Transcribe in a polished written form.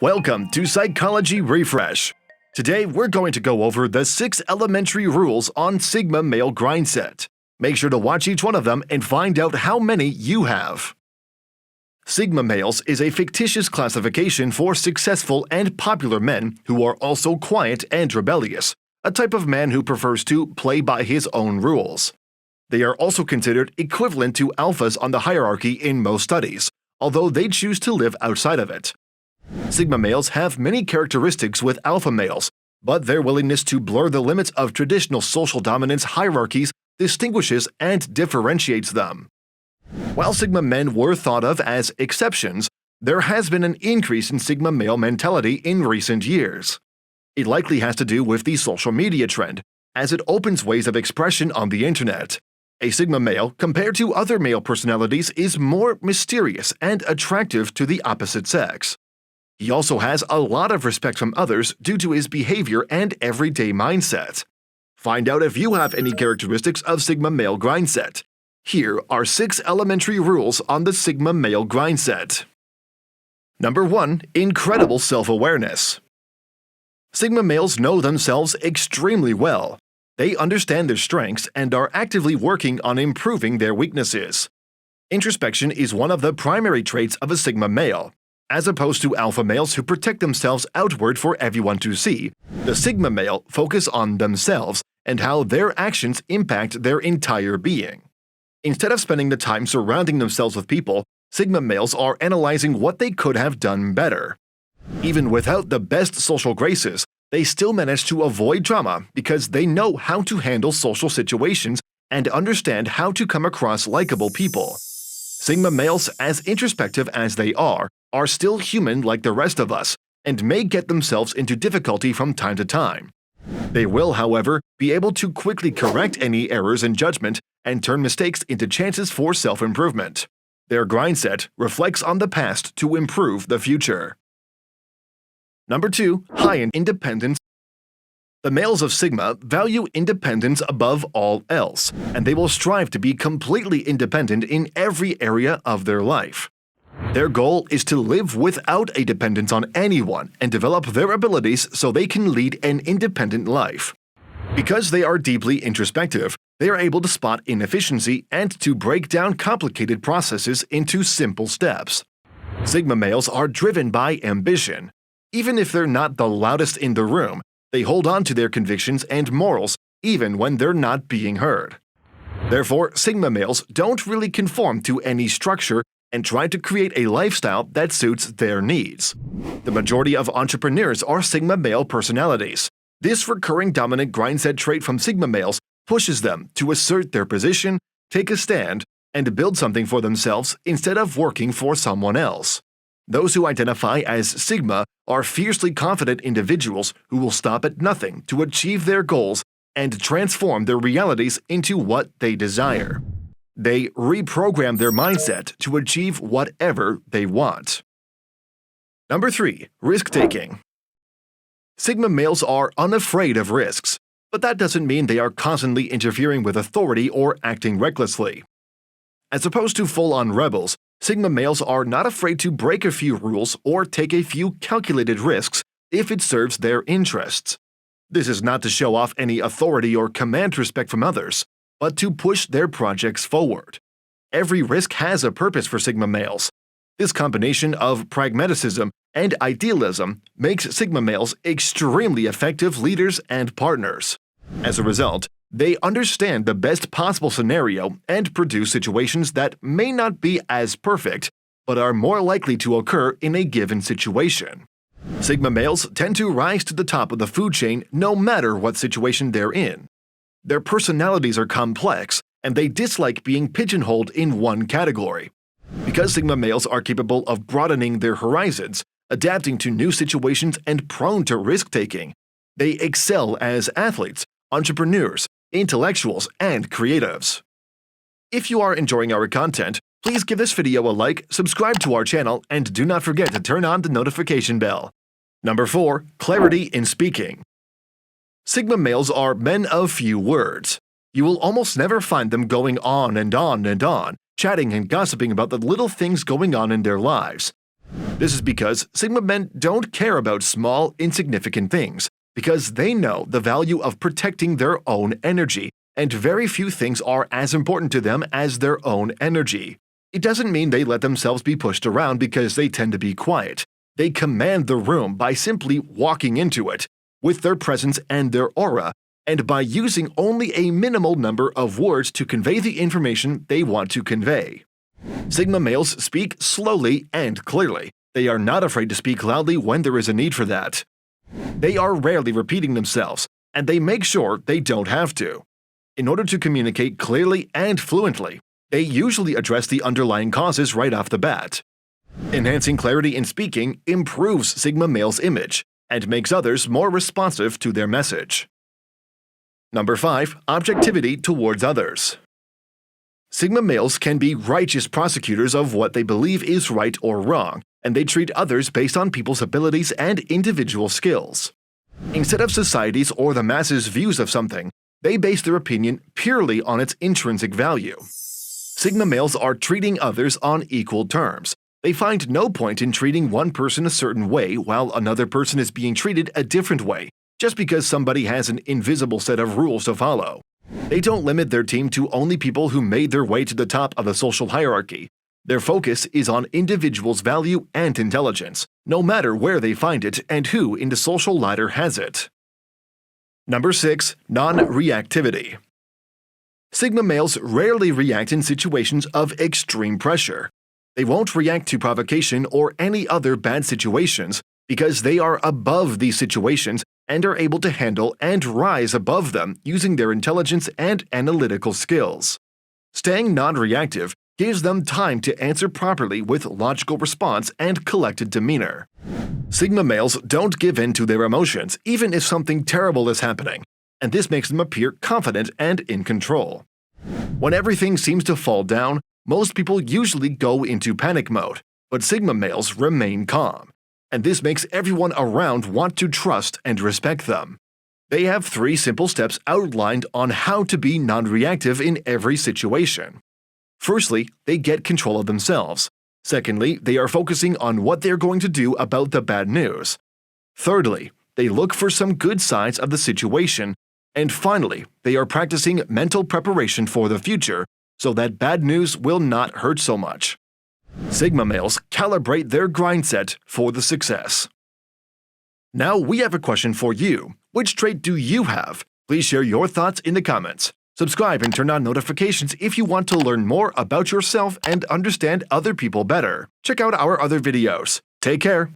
Welcome to Psychology Refresh. Today we're going to go over the 6 elementary rules on Sigma male Grindset. Make sure to watch each one of them and find out how many you have. Sigma males is a fictitious classification for successful and popular men who are also quiet and rebellious, a type of man who prefers to play by his own rules. They are also considered equivalent to alphas on the hierarchy in most studies, although they choose to live outside of it. Sigma males have many characteristics with alpha males, but their willingness to blur the limits of traditional social dominance hierarchies distinguishes and differentiates them. While Sigma men were thought of as exceptions, there has been an increase in Sigma male mentality in recent years. It likely has to do with the social media trend, as it opens ways of expression on the internet. A Sigma male, compared to other male personalities, is more mysterious and attractive to the opposite sex. He also has a lot of respect from others due to his behavior and everyday mindset. Find out if you have any characteristics of Sigma male Grindset. Here are 6 elementary rules on the Sigma male Grindset. Number 1. Incredible self-awareness. Sigma males know themselves extremely well. They understand their strengths and are actively working on improving their weaknesses. Introspection is one of the primary traits of a Sigma male. As opposed to alpha males who protect themselves outward for everyone to see, the Sigma male focus on themselves and how their actions impact their entire being. Instead of spending the time surrounding themselves with people, Sigma males are analyzing what they could have done better. Even without the best social graces, they still manage to avoid drama because they know how to handle social situations and understand how to come across likable people. Sigma males, as introspective as they are still human like the rest of us and may get themselves into difficulty from time to time. They will, however, be able to quickly correct any errors in judgment and turn mistakes into chances for self-improvement. Their Grindset reflects on the past to improve the future. Number 2. High in independence. The males of Sigma value independence above all else, and they will strive to be completely independent in every area of their life. Their goal is to live without a dependence on anyone and develop their abilities so they can lead an independent life. Because they are deeply introspective, they are able to spot inefficiency and to break down complicated processes into simple steps. Sigma males are driven by ambition. Even if they're not the loudest in the room, they hold on to their convictions and morals even when they're not being heard. Therefore, Sigma males don't really conform to any structure and try to create a lifestyle that suits their needs. The majority of entrepreneurs are Sigma male personalities. This recurring dominant Grindset trait from Sigma males pushes them to assert their position, take a stand, and build something for themselves instead of working for someone else. Those who identify as Sigma are fiercely confident individuals who will stop at nothing to achieve their goals and transform their realities into what they desire. They reprogram their mindset to achieve whatever they want. Number 3. Risk-taking. Sigma males are unafraid of risks, but that doesn't mean they are constantly interfering with authority or acting recklessly. As opposed to full-on rebels, Sigma males are not afraid to break a few rules or take a few calculated risks if it serves their interests. This is not to show off any authority or command respect from others, but to push their projects forward. Every risk has a purpose for Sigma males. This combination of pragmatism and idealism makes Sigma males extremely effective leaders and partners. As a result, they understand the best possible scenario and produce situations that may not be as perfect, but are more likely to occur in a given situation. Sigma males tend to rise to the top of the food chain no matter what situation they're in. Their personalities are complex, and they dislike being pigeonholed in one category. Because Sigma males are capable of broadening their horizons, adapting to new situations, and prone to risk-taking, they excel as athletes, entrepreneurs, intellectuals, and creatives. If you are enjoying our content, please give this video a like, subscribe to our channel, and do not forget to turn on the notification bell. Number 4. Clarity in speaking. Sigma males are men of few words. You will almost never find them going on and on and on, chatting and gossiping about the little things going on in their lives. This is because Sigma men don't care about small, insignificant things, because they know the value of protecting their own energy, and very few things are as important to them as their own energy. It doesn't mean they let themselves be pushed around because they tend to be quiet. They command the room by simply walking into it, with their presence and their aura, and by using only a minimal number of words to convey the information they want to convey. Sigma males speak slowly and clearly. They are not afraid to speak loudly when there is a need for that. They are rarely repeating themselves, and they make sure they don't have to. In order to communicate clearly and fluently, they usually address the underlying causes right off the bat. Enhancing clarity in speaking improves Sigma males' image and makes others more responsive to their message. Number 5. Objectivity towards others. Sigma males can be righteous prosecutors of what they believe is right or wrong, and they treat others based on people's abilities and individual skills. Instead of society's or the masses' views of something, they base their opinion purely on its intrinsic value. Sigma males are treating others on equal terms. They find no point in treating one person a certain way while another person is being treated a different way, just because somebody has an invisible set of rules to follow. They don't limit their team to only people who made their way to the top of the social hierarchy. Their focus is on individuals' value and intelligence, no matter where they find it and who in the social ladder has it. Number 6. Non-reactivity. Sigma males rarely react in situations of extreme pressure. They won't react to provocation or any other bad situations because they are above these situations and are able to handle and rise above them using their intelligence and analytical skills. Staying non-reactive gives them time to answer properly with logical response and collected demeanor. Sigma males don't give in to their emotions even if something terrible is happening, and this makes them appear confident and in control. When everything seems to fall down, most people usually go into panic mode, but Sigma males remain calm, and this makes everyone around want to trust and respect them. They have 3 simple steps outlined on how to be non-reactive in every situation. Firstly, they get control of themselves. Secondly, they are focusing on what they're going to do about the bad news. Thirdly, they look for some good sides of the situation. And finally, they are practicing mental preparation for the future so that bad news will not hurt so much. Sigma males calibrate their Grindset for the success. Now we have a question for you. Which trait do you have? Please share your thoughts in the comments. Subscribe and turn on notifications if you want to learn more about yourself and understand other people better. Check out our other videos. Take care.